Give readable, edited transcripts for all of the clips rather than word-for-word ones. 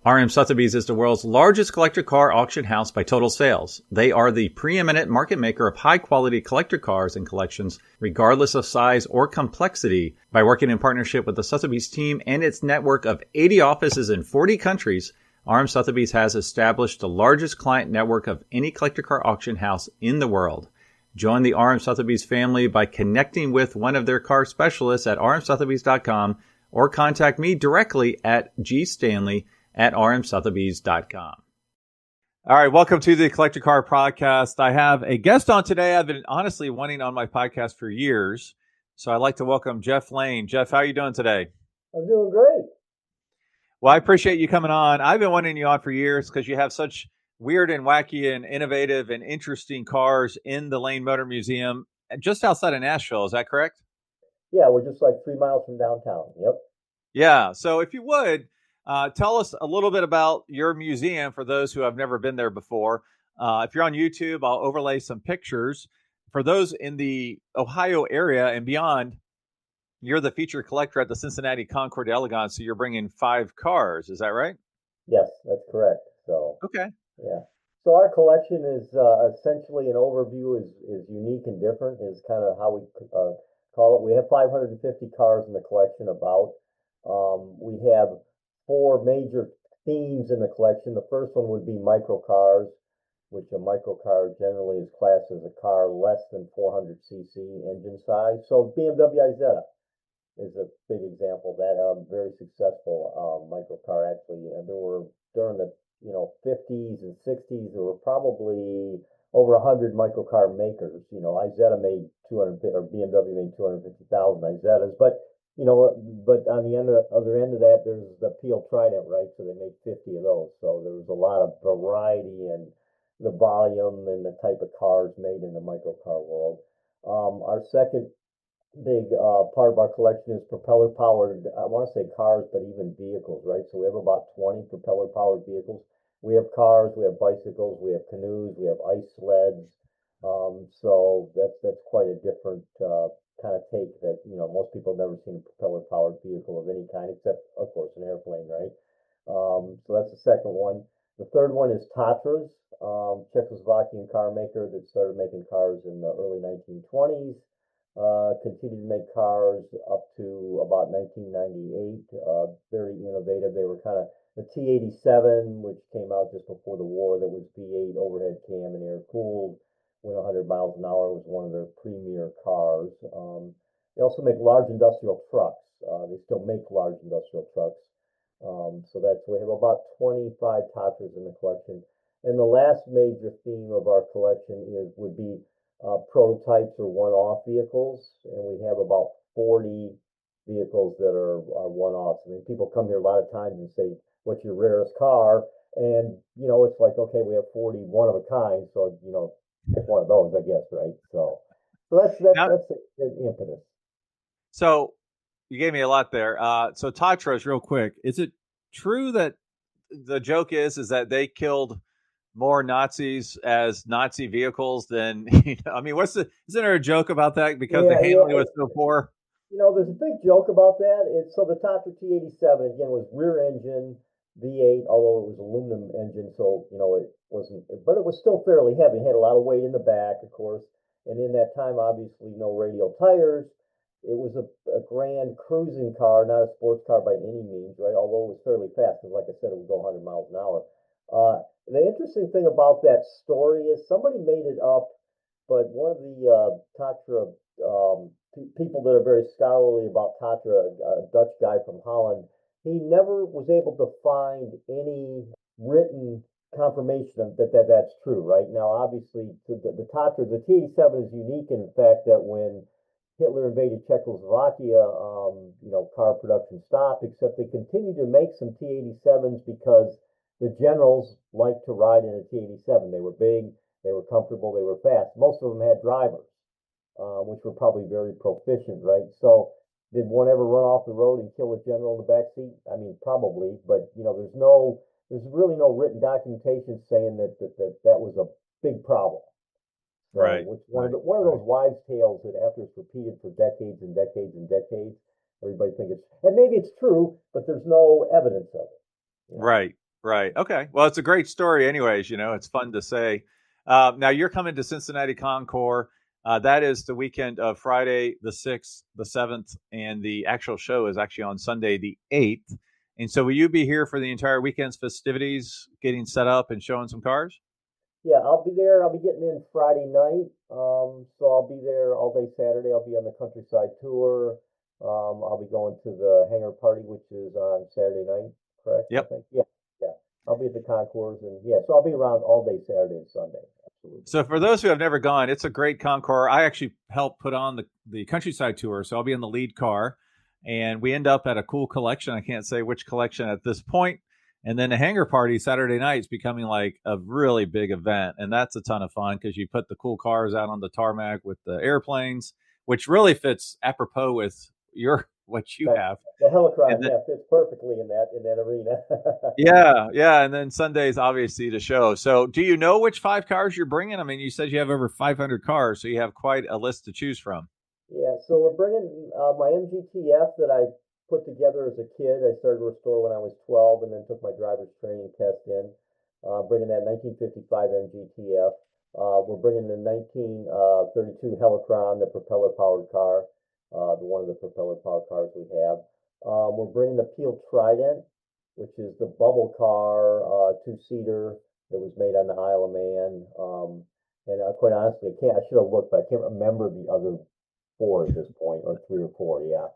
RM Sotheby's is the world's largest collector car auction house by total sales. They are the preeminent market maker of high-quality collector cars and collections, regardless of size or complexity. By working in partnership with the Sotheby's team and its network of 80 offices in 40 countries, RM Sotheby's has established the largest client network of any collector car auction house in the world. Join the RM Sotheby's family by connecting with one of their car specialists at rmsotheby's.com or contact me directly at gstanley@rmsotheby's.com. All right, welcome to the Collector Car Podcast. I have a guest on today I've been honestly wanting on my podcast for years. So I'd like to welcome Jeff Lane. Jeff, how are you doing today? I'm doing great. Well, I appreciate you coming on. I've been wanting you on for years because you have such weird and wacky and innovative and interesting cars in the Lane Motor Museum just outside of Nashville. Is that correct? Yeah, we're just like 3 miles from downtown. Yep. Yeah. So if you would, tell us a little bit about your museum for those who have never been there before. If you're on YouTube, I'll overlay some pictures. For those in the Ohio area and beyond, you're the featured collector at the Cincinnati Concours d'Elegance, so you're bringing 5 cars. Is that right? Yes, that's correct. So okay. Yeah. So our collection is essentially an overview is unique and different is kind of how we call it. We have 550 cars in the collection about. We have 4 major themes in the collection. The first one would be microcars, which a microcar generally is classed as a car less than 400 cc engine size. So BMW Isetta is a big example of that. Very successful microcar actually. And there were during the 50s and 60s, there were probably over 100 microcar makers. Isetta made 250, or BMW made 250,000 Isettas, but on the other end of that, there's the Peel Trident, right? So they made 50 of those. So there was a lot of variety and the volume and the type of cars made in the microcar world. Our second big part of our collection is propeller-powered, I want to say cars, but even vehicles, right? So we have about 20 propeller-powered vehicles. We have cars, we have bicycles, we have canoes, we have ice sleds. So that's quite a different kind of take that, most people have never seen a propeller-powered vehicle of any kind, except, of course, an airplane, right? So that's the second one. The third one is Tatras, Czechoslovakian car maker that started making cars in the early 1920s. Continued to make cars up to about 1998. Very innovative. They were kind of the T87, which came out just before the war, that was V8 overhead cam and air cooled, went 100 miles an hour, was one of their premier cars. They also make large industrial trucks. They still make large industrial trucks. So we have about 25 Tatras in the collection. And the last major theme of our collection would be prototypes or one-off vehicles, and we have about 40 vehicles that are one-offs. I mean, people come here a lot of times and say, "What's your rarest car?" And it's like, okay, we have 40 one of a kind, so pick one of those, I guess, right? So that's the impetus. So you gave me a lot there. So Tatras, real quick, is it true that the joke is that they killed more Nazis as Nazi vehicles than, I mean, isn't there a joke about that because the handling was so poor? There's a big joke about that. So the Tatra T87, again, was rear engine V8, although it was aluminum engine, so, it wasn't, but it was still fairly heavy. It had a lot of weight in the back, of course. And in that time, obviously, no radial tires. It was a grand cruising car, not a sports car by any means, right? Although it was fairly fast, because like I said, it would go 100 miles an hour. The interesting thing about that story is somebody made it up, but one of the Tatra people that are very scholarly about Tatra, a Dutch guy from Holland, he never was able to find any written confirmation that's true. Right now, obviously, the Tatra, the T87 is unique in the fact that when Hitler invaded Czechoslovakia, car production stopped, except they continued to make some T87s because the generals liked to ride in a T87. They were big, they were comfortable, they were fast. Most of them had drivers, which were probably very proficient, right? So did one ever run off the road and kill a general in the back seat? I mean, probably, but there's really no written documentation saying that was a big problem. So, right. Which one of those wives' tales that after it's repeated for decades and decades and decades, everybody thinks and maybe it's true, but there's no evidence of it. Right. Right. Okay. Well, it's a great story anyways, it's fun to say. Now you're coming to Cincinnati Concours. That is the weekend of Friday, the 6th, the 7th, and the actual show is actually on Sunday, the 8th. And so will you be here for the entire weekend's festivities, getting set up and showing some cars? Yeah, I'll be there. I'll be getting in Friday night. So I'll be there all day Saturday. I'll be on the countryside tour. I'll be going to the hangar party, which is on Saturday night, correct? I Yep. think. Yeah, yeah. I'll be at the concours, and yeah, so I'll be around all day Saturday and Sunday. Absolutely. So for those who have never gone, it's a great Concours. I actually helped put on the countryside tour, so I'll be in the lead car, and we end up at a cool collection. I can't say which collection at this point. And then the hangar party Saturday night is becoming like a really big event, and that's a ton of fun because you put the cool cars out on the tarmac with the airplanes, which really fits apropos with what you have. The Helicron, Then, yeah, fits perfectly in that arena. yeah, and then Sunday's obviously the show. So, do you know which 5 cars you're bringing? I mean, you said you have over 500 cars, so you have quite a list to choose from. Yeah, so we're bringing my MGTF that I put together as a kid. I started to restore when I was 12 and then took my driver's training test in. Bringing that 1955 MGTF. We're bringing the 1932 Helicron, the propeller-powered car, one of the propeller-powered cars we have. We're bringing the Peel Trident, which is the bubble car, two-seater that was made on the Isle of Man. And quite honestly, I should have looked, but I can't remember the other 4 at this point, or 3 or 4, yeah.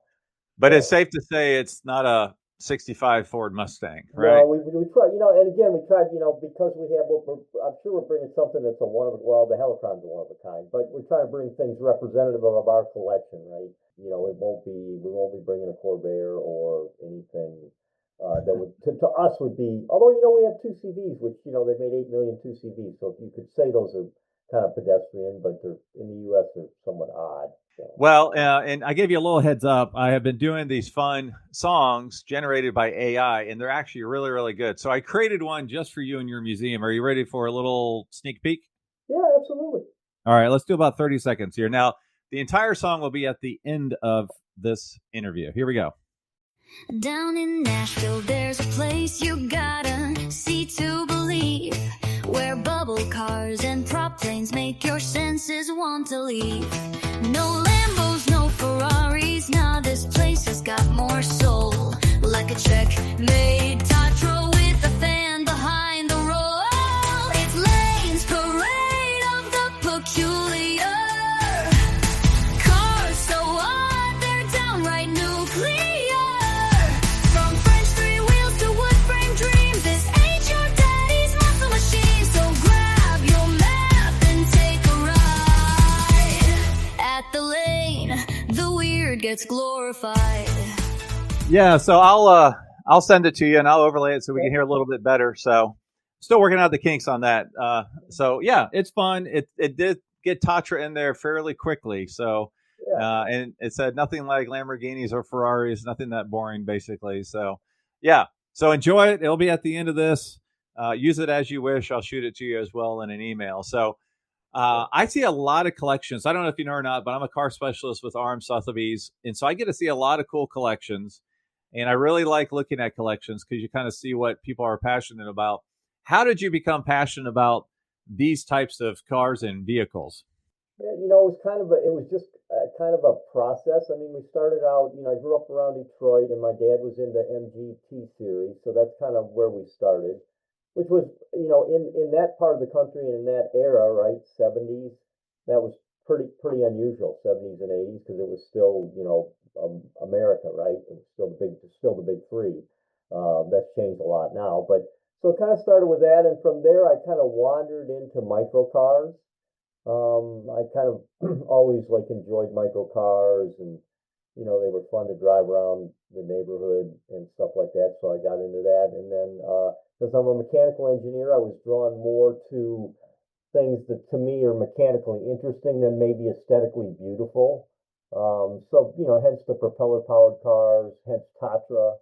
But it's safe to say it's not a 65 Ford Mustang, right? No, we tried, and again, we tried, because we have, I'm sure we're bringing something that's a one of, well, the Helicron's a one of a kind, but we're trying to bring things representative of our collection, right? We won't be bringing a Corvair or anything that would, to us would be, although, we have 2 CVs, which, they made 8 million 2 CVs, so you could say those are kind of pedestrian, but they're, in the U.S., they're somewhat odd. So. Well, and I gave you a little heads up. I have been doing these fun songs generated by AI, and they're actually really, really good. So I created one just for you in your museum. Are you ready for a little sneak peek? Yeah, absolutely. All right, let's do about 30 seconds here. Now, the entire song will be at the end of this interview. Here we go. Down in Nashville, there's a place you gotta see to believe, where bubble cars and prop planes make your senses want to leave. No Lambos, no Ferraris, nah, this place has got more soul. Like a Czech made Tatra with a fan behind the roll. It's Lane's parade of the peculiar. Cars so odd, they're downright nuclear. From French 3 wheels to wood frame dreams, this ain't your daddy's muscle machine. So grab your map and take a ride. At the Lane, the weird gets glorified. Yeah, so I'll send it to you and I'll overlay it so we can hear a little bit better. So still working out the kinks on that. So yeah, it's fun. It did get Tatra in there fairly quickly. So and it said nothing like Lamborghinis or Ferraris, nothing that boring basically. So yeah, so enjoy it. It'll be at the end of this. Use it as you wish. I'll shoot it to you as well in an email. So I see a lot of collections. I don't know if you know or not, but I'm a car specialist with RM Sotheby's. And so I get to see a lot of cool collections. And I really like looking at collections because you kind of see what people are passionate about. How did you become passionate about these types of cars and vehicles? Yeah, it was just kind of a process. I mean, we started out, I grew up around Detroit and my dad was into MGT series. So that's kind of where we started, which was, in that part of the country and in that era, right, 70s, that was pretty unusual, 70s and 80s, because it was still, America, right? It was still the big 3. That's changed a lot now, but so it kind of started with that, and from there I kind of wandered into microcars. I kind of always enjoyed microcars, and they were fun to drive around the neighborhood and stuff like that. So I got into that, and then because I'm a mechanical engineer, I was drawn more to things that to me are mechanically interesting than maybe aesthetically beautiful. So hence the propeller-powered cars, hence Tatra.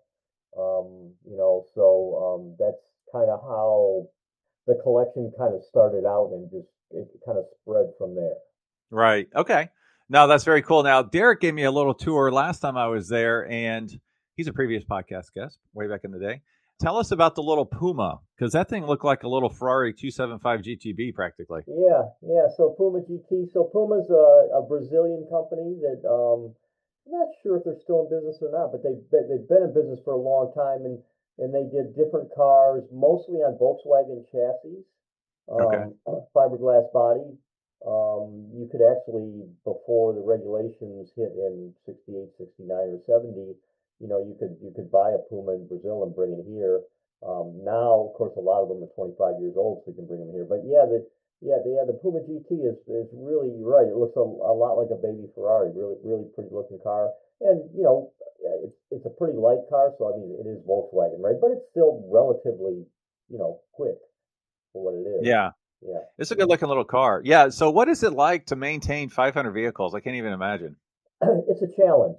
That's kind of how the collection kind of started out, and just it kind of spread from there. Right. Okay. No, that's very cool. Now, Derek gave me a little tour last time I was there, and he's a previous podcast guest way back in the day. tell us about the little Puma, because that thing looked like a little Ferrari 275 GTB practically. Yeah. So Puma GT. So Puma's a Brazilian company that I'm not sure if they're still in business or not, but they've been in business for a long time, and they did different cars, mostly on Volkswagen chassis, Okay. fiberglass body. You could actually, before the regulations hit in 68, 69, or 70, you could buy a Puma in Brazil and bring it here. Now, of course, a lot of them are 25 years old, so you can bring them here. But the Puma GT is really, you're right. It looks a lot like a baby Ferrari. Really, really pretty looking car. And it's a pretty light car, so I mean, it is Volkswagen, right? But it's still relatively, quick for what it is. Yeah. Yeah. It's a good looking little car. Yeah. So what is it like to maintain 500 vehicles? I can't even imagine. It's a challenge.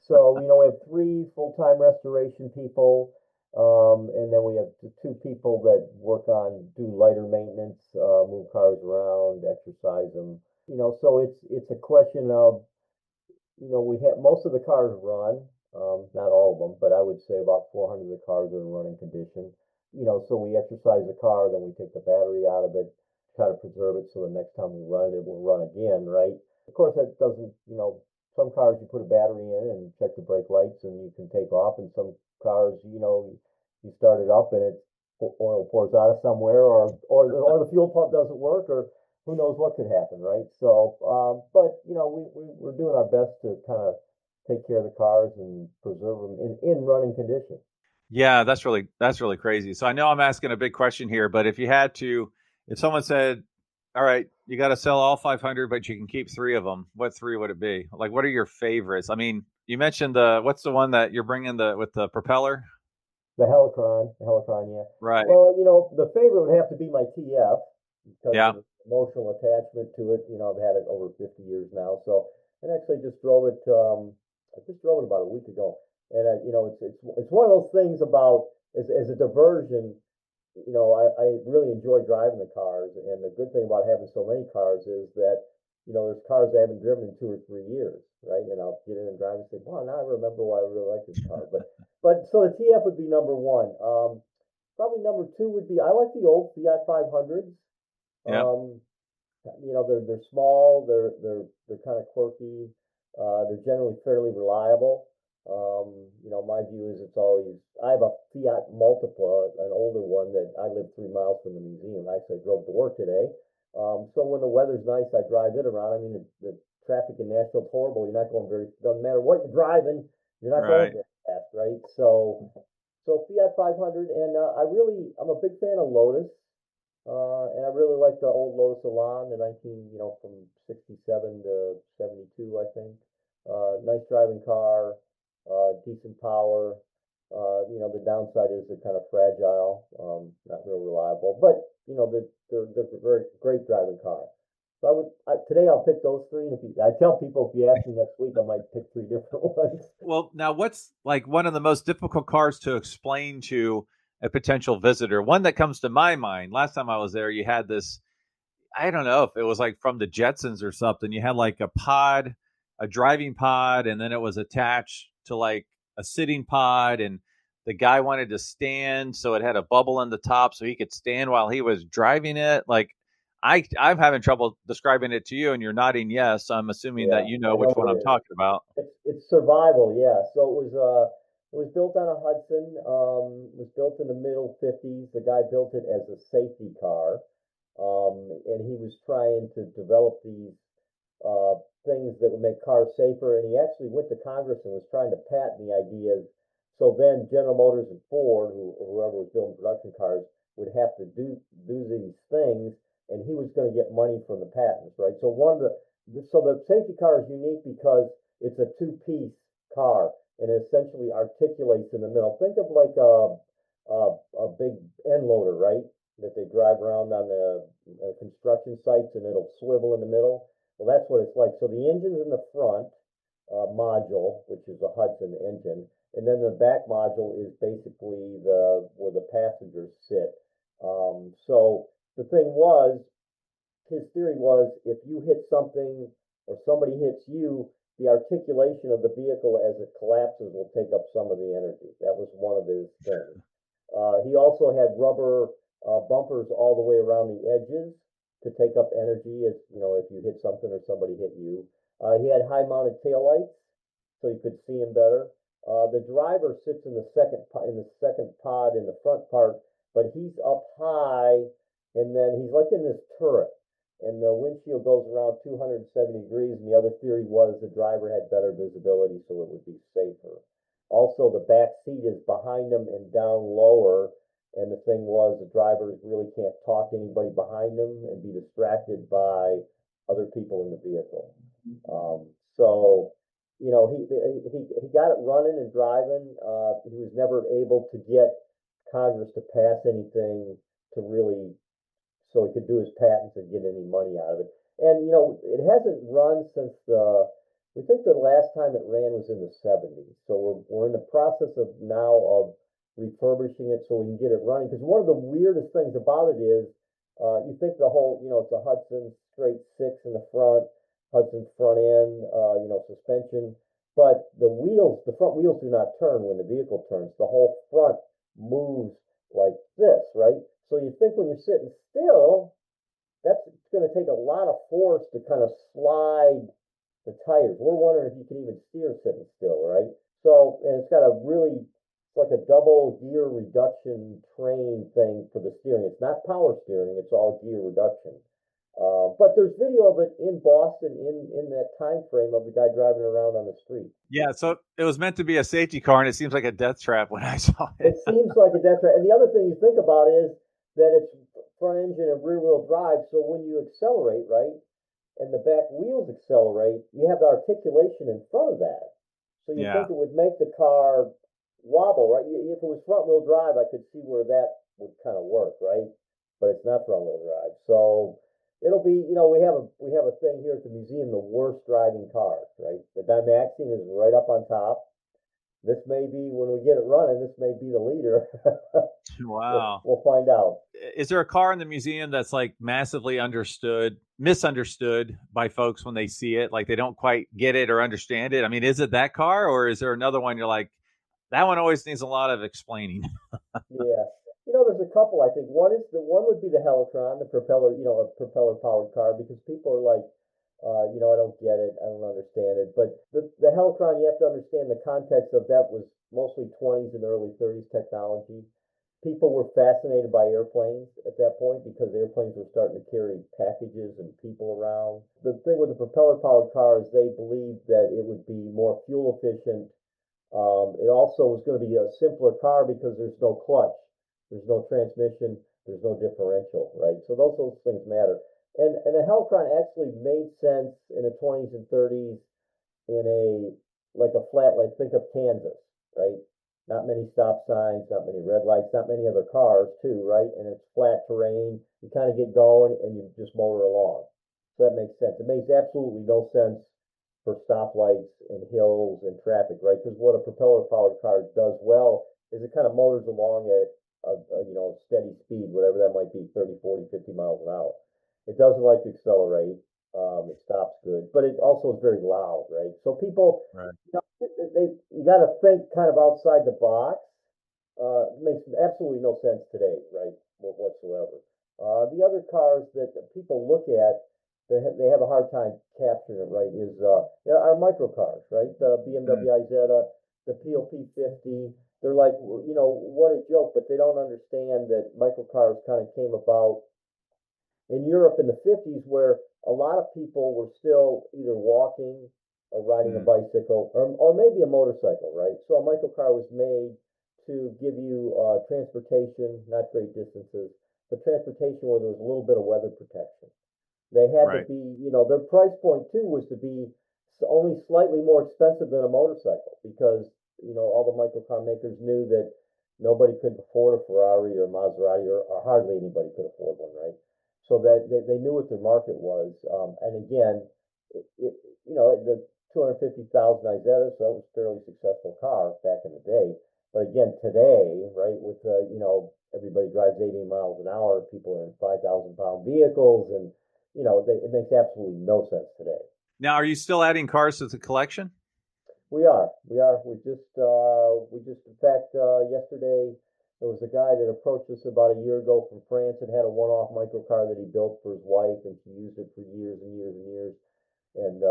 So, we have three full-time restoration people, and then we have two people that do lighter maintenance, move cars around, exercise them. So it's a question of, we have most of the cars run, not all of them, but I would say about 400 of the cars are in running condition. So we exercise the car, then we take the battery out of it, try to preserve it so the next time we run it, will run again, right? Of course, that doesn't, some cars you put a battery in and check the brake lights and you can take off, and some cars, you start it up and oil pours out of somewhere, or the fuel pump doesn't work, or who knows what could happen, right? So, but we're doing our best to kind of take care of the cars and preserve them in running condition. Yeah, that's really crazy. So I know I'm asking a big question here, but if someone said, "All right, you got to sell all 500, but you can keep three of them," what three would it be? Like, what are your favorites? I mean, you mentioned what's the one that you're bringing with the propeller? The Helicron, yeah. Right. Well, the favorite would have to be my TF because Yeah. of the emotional attachment to it. I've had it over 50 years now, so and actually just drove it. I just drove it about a week ago, and it's one of those things about as a diversion. I really enjoy driving the cars, and the good thing about having so many cars is that there's cars I haven't driven in 2 or 3 years, right? And I'll get in and drive and say, wow, now I remember why I really like this car. But so the TF would be number one. Probably number two would be, I like the old Fiat 500s. Yeah. They're small, they're kind of quirky, they're generally fairly reliable. My view is I have a Fiat Multipla, an older one that I live 3 miles from the museum. Actually, I drove to work today. So when the weather's nice, I drive it around. I mean, the traffic in Nashville is horrible. You're not going doesn't matter what you're driving, you're not going Right. very fast, right? So Fiat 500, and I'm a big fan of Lotus. And I really like the old Lotus Elan, the 19, from 67 to 72, I think. Nice driving car, decent power. The downside is they're kind of fragile, not real reliable, but they're very great driving car. So today I'll pick those three. And I tell people, if you ask me next week, I might pick three different ones. Well, now what's like one of the most difficult cars to explain to a potential visitor? One that comes to my mind, last time I was there, you had this, I don't know if it was like from the Jetsons or something. You had like a driving pod, and then it was attached to like a sitting pod, and the guy wanted to stand, so it had a bubble in the top so he could stand while he was driving it. Like, I'm having trouble describing it to you, and you're nodding yes. So I'm assuming that Yeah, you I know which know one it I'm is. talking about. It's survival, yeah. So it was built on a Hudson. It was built in the middle 50s. The guy built it as a safety car, and he was trying to develop these things that would make cars safer. And he actually went to Congress and was trying to patent the ideas. So then General Motors and Ford, whoever was building production cars, would have to do these things, and he was going to get money from the patents, right? So the safety car is unique because it's a two-piece car, and it essentially articulates in the middle. Think of like a big end loader, right? That they drive around on the construction sites, and it'll swivel in the middle. Well, that's what it's like. So the engine's in the front module, which is the Hudson engine, and then the back module is basically where the passengers sit. So the thing was, his theory was, if you hit something or somebody hits you, the articulation of the vehicle as it collapses will take up some of the energy. That was one of his things. He also had rubber bumpers all the way around the edges to take up energy as if you hit something or somebody hit you. He had high-mounted taillights, so you could see him better. The driver sits in the second pod in the front part, but he's up high, and then he's like in this turret, and the windshield goes around 270 degrees. And the other theory was the driver had better visibility, so it would be safer. Also, the back seat is behind him and down lower. And the thing was, the drivers really can't talk to anybody behind them and be distracted by other people in the vehicle. So, he got it running and driving. He was never able to get Congress to pass anything to really, so he could do his patents and get any money out of it. And, it hasn't run since we think the last time it ran was in the 70s. So we're in the process of now of refurbishing it so we can get it running. Because one of the weirdest things about it is, you think the whole, it's a Hudson straight six in the front, Hudson front end, suspension, but the front wheels do not turn when the vehicle turns. The whole front moves like this, right? So you think when you're sitting still, that's going to take a lot of force to kind of slide the tires. We're wondering if you can even steer sitting still, right? So, and it's got like a double gear reduction train thing for the steering. It's not power steering, it's all gear reduction. But there's video of it in Boston in that time frame of the guy driving around on the street. Yeah, so it was meant to be a safety car, and it seems like a death trap when I saw it. It seems like a death trap. And the other thing you think about is that it's front engine and rear wheel drive. So when you accelerate, right, and the back wheels accelerate, you have the articulation in front of that. So you think it would make the car wobble, right? If it was front wheel drive, I could see where that would kind of work, right? But it's not front wheel drive. So it'll be, we have a thing here at the museum, the worst driving cars, right? The Dymaxion is right up on top. This may be, when we get it running, this may be the leader. Wow. We'll find out. Is there a car in the museum that's like massively misunderstood by folks when they see it? Like they don't quite get it or understand it? I mean, is it that car, or is there another one you're like, that one always needs a lot of explaining? Yeah. There's a couple, I think. One would be the Helicron, the propeller, a propeller-powered car, because people are like, I don't get it, I don't understand it. But the Helicron, you have to understand the context of that was mostly 20s and early 30s technology. People were fascinated by airplanes at that point because airplanes were starting to carry packages and people around. The thing with the propeller-powered car is they believed that it would be more fuel efficient. It also was going to be a simpler car because there's no clutch. There's no transmission, there's no differential, right? So those things matter. And the Helicron actually made sense in the 20s and 30s in like a flat, like think of Kansas, right? Not many stop signs, not many red lights, not many other cars too, right? And it's flat terrain. You kind of get going and you just motor along. So that makes sense. It makes absolutely no sense for stoplights and hills and traffic, right? Because what a propeller-powered car does well is it kind of motors along at steady speed, whatever that might be, 30, 40, 50 miles an hour. It doesn't like to accelerate. It stops good, but it also is very loud, right? So people, right. You got to think kind of outside the box. It makes absolutely no sense today, right, whatsoever. The other cars that people look at, they have a hard time capturing it, right, is our microcars, right? The BMW Isetta, the POP 50. They're like, what a joke, but they don't understand that microcars kind of came about in Europe in the 50s, where a lot of people were still either walking or riding a bicycle or maybe a motorcycle, right? So a microcar was made to give you transportation, not great distances, but transportation where there was a little bit of weather protection. They had to be, their price point too was to be only slightly more expensive than a motorcycle because all the microcar makers knew that nobody could afford a Ferrari or Maserati, or hardly anybody could afford one, right? So that they knew what their market was. And again, the 250,000 Isetta, so that was a fairly successful car back in the day. But again, today, right, with everybody drives 80 miles an hour, people are in 5,000-pound vehicles, and it makes absolutely no sense today. Now, are you still adding cars to the collection? We are. We just, in fact, yesterday There was a guy that approached us about a year ago from France and had a one-off microcar that he built for his wife, and she used it for years and years and years. And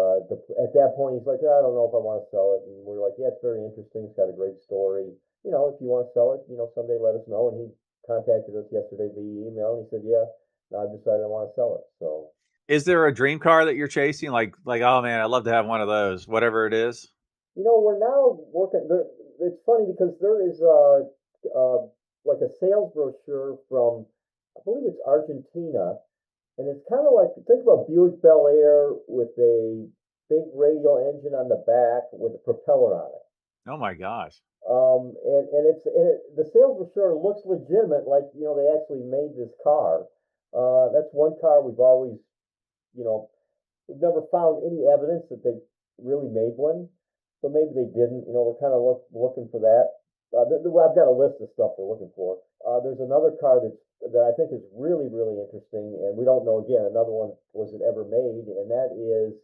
at that point, he's like, I don't know if I want to sell it. And we're like, yeah, it's very interesting. It's got a great story. If you want to sell it, someday let us know. And he contacted us yesterday via email, and he said, yeah, now I've decided I want to sell it. So, Is there a dream car that you're chasing? Like, oh man, I'd love to have one of those, whatever it is. we're now working there. It's funny because there is like a sales brochure from, I believe it's Argentina. And it's kind of like, think about Buick Bel Air with a big radial engine on the back with a propeller on it. Oh my gosh. And the sales brochure looks legitimate, like, they actually made this car. That's one car we've always, we've never found any evidence that they really made one. So maybe they didn't. We're kind of looking for that. I've got a list of stuff we're looking for. There's another car that I think is really, really interesting, and we don't know, again, another one was it ever made, and that is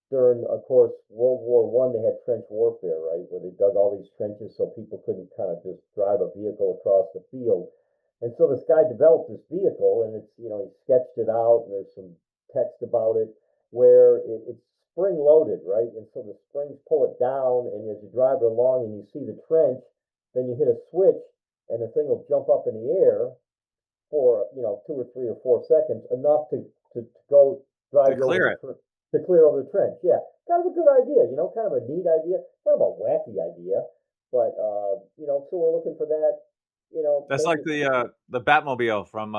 during, of course, World War I, they had trench warfare, right, where they dug all these trenches so people couldn't kind of just drive a vehicle across the field. And so this guy developed this vehicle, and he sketched it out, and there's some text about it, where it's spring loaded, right? And so the springs pull it down, and as you drive it along and you see the trench, then you hit a switch, and the thing will jump up in the air for 2 or 3 or 4 seconds, enough to go drive to clear it. To clear over the trench. Yeah, kind of a good idea, kind of a neat idea, kind of a wacky idea, but so we're looking for that. That's like the Batmobile from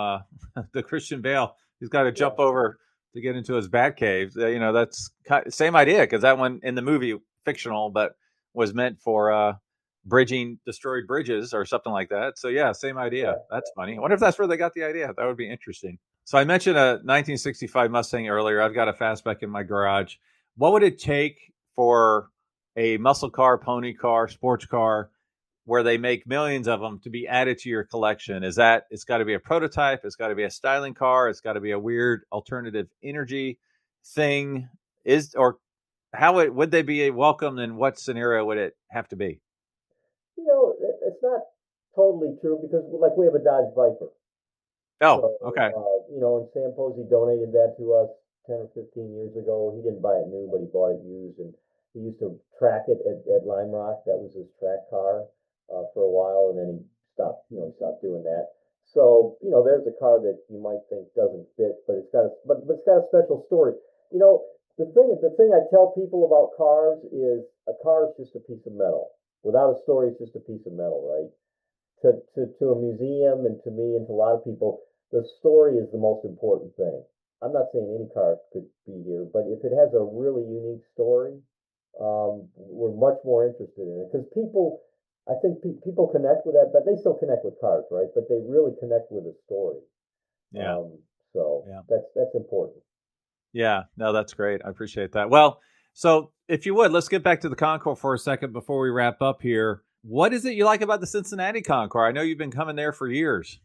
the Christian Bale. He's got to jump over to get into his bat cave. That's same idea, because that one in the movie, fictional, but was meant for bridging destroyed bridges or something like that. So yeah, same idea. Yeah. That's funny. I wonder if that's where they got the idea. That would be interesting. So I mentioned a 1965 Mustang earlier. I've got a fastback in my garage. What would it take for a muscle car, pony car, sports car, where they make millions of them, to be added to your collection? Is that, it's got to be a prototype, it's got to be a styling car, it's got to be a weird alternative energy thing? Or how would they be welcomed, and what scenario would it have to be? It's not totally true, because like we have a Dodge Viper. Oh, so, okay. And Sam Posey donated that to us 10 or 15 years ago. He didn't buy it new, but he bought it used, and he used to track it at Lime Rock. That was his track car for a while, and then he stopped doing that. So, there's a car that you might think doesn't fit, but it's got a special story. The thing I tell people about cars is, a car is just a piece of metal. Without a story, it's just a piece of metal, right? To a museum, and to me, and to a lot of people, the story is the most important thing. I'm not saying any car could be here, but if it has a really unique story, we're much more interested in it, because I think people connect with that, but they still connect with cars, right? But they really connect with a story. Yeah. That's important. Yeah, no, that's great. I appreciate that. Well, so if you would, let's get back to the Concours for a second before we wrap up here. What is it you like about the Cincinnati Concours? I know you've been coming there for years.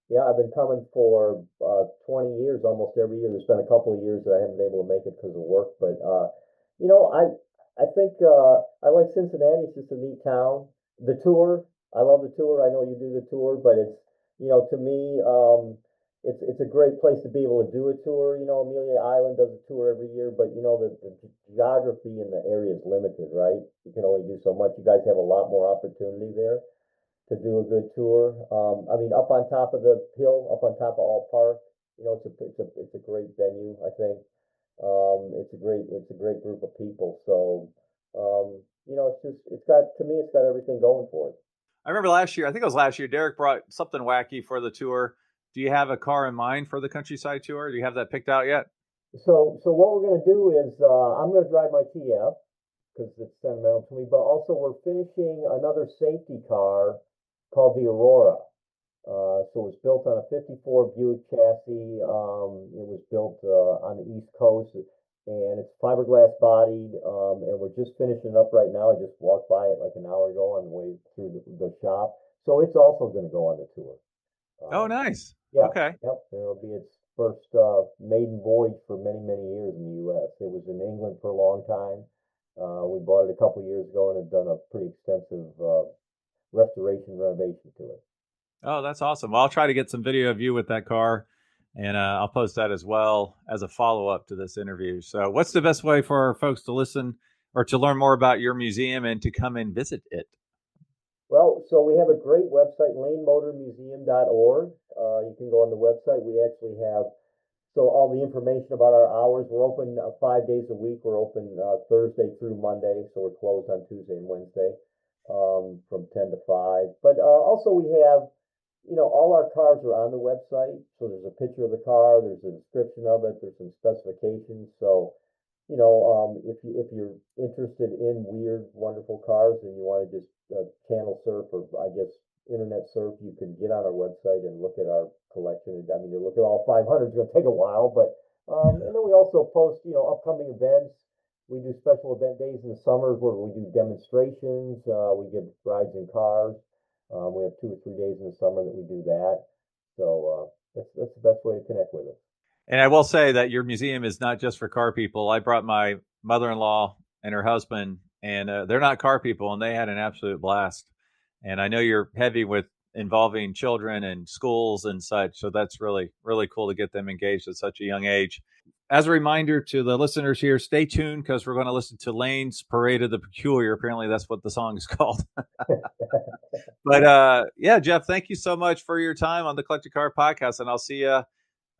Yeah, I've been coming for 20 years, almost every year. There's been a couple of years that I haven't been able to make it because of work, but I think I like Cincinnati. It's just a neat town. The tour, I love the tour. I know you do the tour, but it's to me, it's a great place to be able to do a tour. Amelia Island does a tour every year, but the geography in the area is limited, right? You can only do so much. You guys have a lot more opportunity there to do a good tour. Up on top of the hill, up on top of All Park, it's a great venue. I think it's a great group of people. So it's got everything going for it. I remember last year, I think it was last year, Derek brought something wacky for the tour. Do you have a car in mind for the countryside tour? Do you have that picked out yet? So what we're going to do is I'm going to drive my TF, because it's sentimental to me, but also we're finishing another safety car called the Aurora. So it was built on a 54 Buick chassis. It was built on the East Coast, and it's fiberglass bodied, and we're just finishing it up right now. I just walked by it like an hour ago on the way through the shop. So it's also going to go on the tour. Oh, nice. Yeah. Okay. Yep. It'll be its first maiden voyage for many, many years in the U.S. It was in England for a long time. We bought it a couple of years ago and have done a pretty extensive restoration renovation to it. Oh, that's awesome. Well, I'll try to get some video of you with that car, and I'll post that as well as a follow-up to this interview. So what's the best way for folks to listen or to learn more about your museum and to come and visit it? Well, so we have a great website, lanemotormuseum.org. You can go on the website. We actually have all the information about our hours. We're open 5 days a week. We're open Thursday through Monday, so we're closed on Tuesday and Wednesday from 10 to 5. But also we have, all our cars are on the website. So there's a picture of the car, there's a description of it, there's some specifications. So, if you're interested in weird, wonderful cars and you want to just channel surf or internet surf, you can get on our website and look at our collection. I mean, you look at all 500, it's going to take a while, but and then we also post, upcoming events. We do special event days in the summer where we do demonstrations. We give rides in cars. We have 2 or 3 days in the summer that we do that. So that's the best way to connect with us. And I will say that your museum is not just for car people. I brought my mother-in-law and her husband, and they're not car people, and they had an absolute blast. And I know you're heavy with involving children and schools and such, so that's really, really cool to get them engaged at such a young age. As a reminder to the listeners here, stay tuned because we're going to listen to Lane's Parade of the Peculiar. Apparently, that's what the song is called. But yeah, Jeff, thank you so much for your time on the Collector Car Podcast, and I'll see you,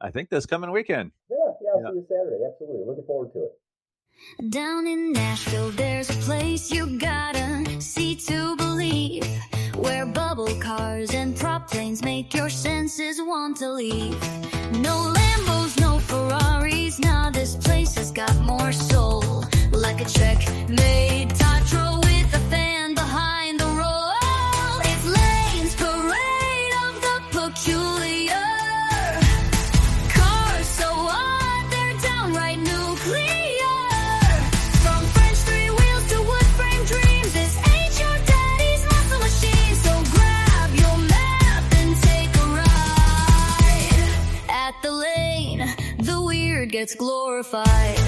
I think, this coming weekend. Yeah, I'll see you Saturday. Absolutely. Looking forward to it. Down in Nashville, there's a place you gotta see to believe, where bubble cars and prop planes make your senses want to leave. No Lambos, no Ferraris, nah, this place has got more soul. Like a Czech made Tatra with a fan behind the roll. It's Lane's Parade of the Peculiar. Cars so odd, they're downright nuclear. From French 3 wheels to wood frame dreams, this ain't your daddy's muscle machine. So grab your map and take a ride. At the Lane, the weird gets glorified.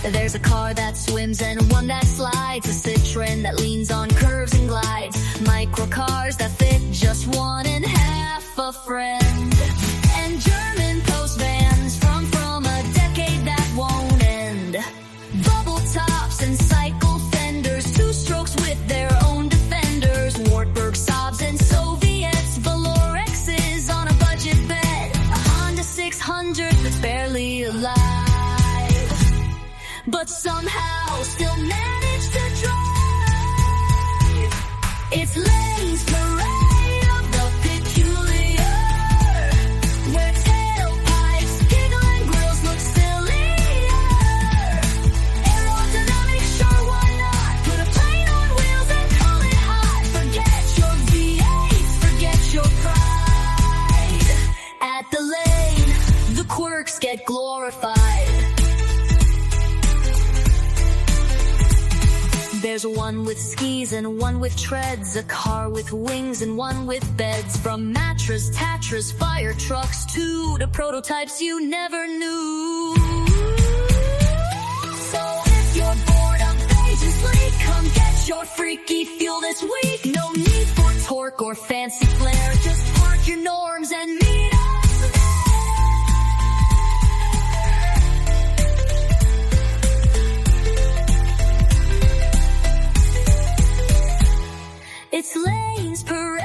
There's a car that swims and one that slides, a Citroen that leans on curves and glides, microcars that fit just one and half a friend, and German post vans from a decade that won't end. Bubble tops and cycle fenders, 2 strokes with their own defenders, Wartburg Saabs and Soviets, Valorexes on a budget bed, a Honda 600 that's barely alive, but somehow still manage to drive. It's Lane's Parade of the Peculiar, where tailpipes, giggle and grills look sillier. Aerodynamic, sure, why not? Put a plane on wheels and call it hot. Forget your V8s, forget your pride. At the Lane, the quirks get glorified. There's one with skis and one with treads, a car with wings and one with beds. From Matras, Tatras, fire trucks, to prototypes you never knew. So if you're bored of beige and sleek, come get your freaky fuel this week. No need for torque or fancy flair, just park your norms and meet us there. It's Lane's Parade.